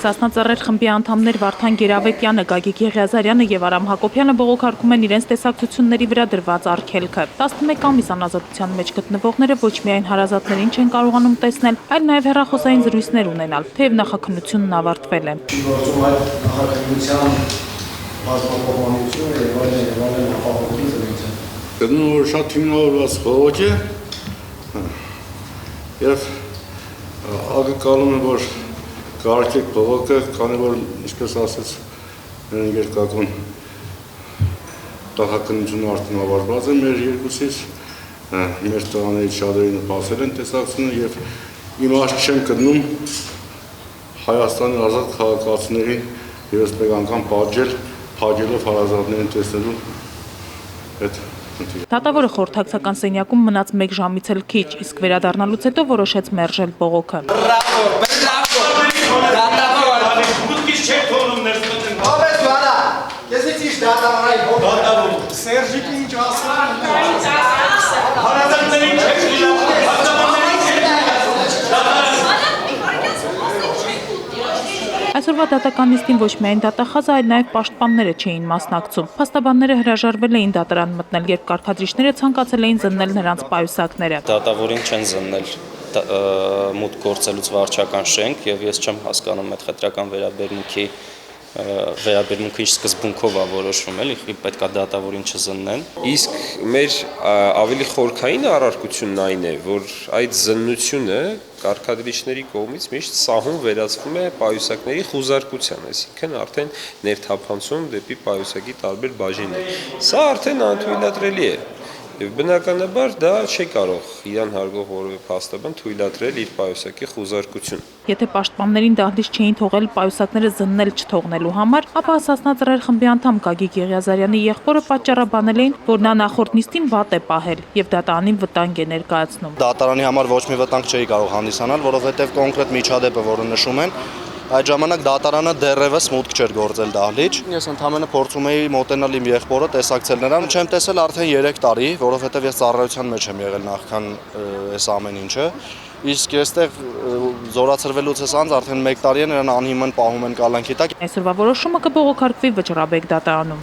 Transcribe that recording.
Սասնա Ծռեր խմբի անդամներ Վարդան Գերավետյանը, Գագիկ Եղիազարյանը եւ Արամ Հակոբյանը բողոքարկում են իրենց տեսակցությունների վրա դրված արգելքը։ 11 ամիս անազատության մեջ գտնվողները ոչ միայն հարազատներին չեն կարողանում տեսնել, այլ նաեւ հեռախոսային զրույցներ ունենալ, թեև նախաքննությունն ավարտվել է։ Գտնում որ շատ հիմնավորված խողոք է եւ ակնկալում եմ որ կարգեք բողոքը, քանի որ ինչպես ասեց երկակոն նախաքննությունը արդեն ավարտված է մեր երկուսից, մեր տղաներից շատերին նպաստել են տեսակցությունը եւ իմաստ չեն գտնում Հայաստանի ազատ քաղաքացիներին ևս մեկ անգամ փակելով հարազատներին տեսնելու այդ Դատավորը խորհրդակցական սենյակում մնաց 1 ժամից էլ քիչ, իսկ վերադառնալուց հետո որոշեց մերժել բողոքը։ Այսօրվա դատական նիստին ոչ միայն դատախազը, այլ նաև պաշտպանները չէին մասնակցում։ Փաստաբանները հրաժարվել էին դատարան մտնել, երբ կարգադրիչները ցանկացել էին զննել նրանց պայուսակները։ Դատավորին չեն զննել մուտք գործելուց վարչական շենք եւ ես չեմ հասկանում այդ խտրական վերաբերմունքը ինչ սկզբունքով է որոշվում, էլի պետք է դատավորին չզննեն։ Իսկ մեր ավելի խորքային առարկությունն այն է, որ այդ զննությունը կարգադրիչների կողմից միշտ սահուն վերածվում է պայուսակների խուզարկության, այսինքն արդեն ներթափանցում դեպի պայուսակի տարբեր բաժիններ։ Սա արդեն անթույլատրելի է։ Եվ բնականաբար դա չի կարող իրան հարգող որևէ փաստաբան թույլատրել իր պայուսակի խուզարկություն։ Եթե պաշտպաններին դահլիճ չէին թողել պայուսակները զննել չթողնելու համար, ապա Սասնա Ծռեր խմբի անդամ Գագիկ Եղիազարյանի եղբորը պատճառաբանել էին, որ նա նախորդ նիստին վատ է պահել եւ դատարանին վտանգ է ներկայացնում։ Դատարանի համար ոչ մի վտանգ չէի կարող հանդիսանալ, որովհետեւ կոնկրետ միջադեպը, որը նշում են, այդ ժամանակ դատարանը դեռևս մուտք չէր գործել դահլիճ։ Ես ընդհանրապես փորձում էի մոտենալ իմ եղբորը, տեսակցել նրան, չեմ տեսել արդեն 3 տարի, որովհետև ես ծառայության մեջ եմ եղել նախքան այս ամեն ինչը։ Իսկ այստեղ զորացրվելուց անց արդեն 1 տարի է նրան անհիմն պահում են կալանքի տակ։ Այսօրվա որոշումը կբողոքարկվի Վճռաբեկ դատարանում։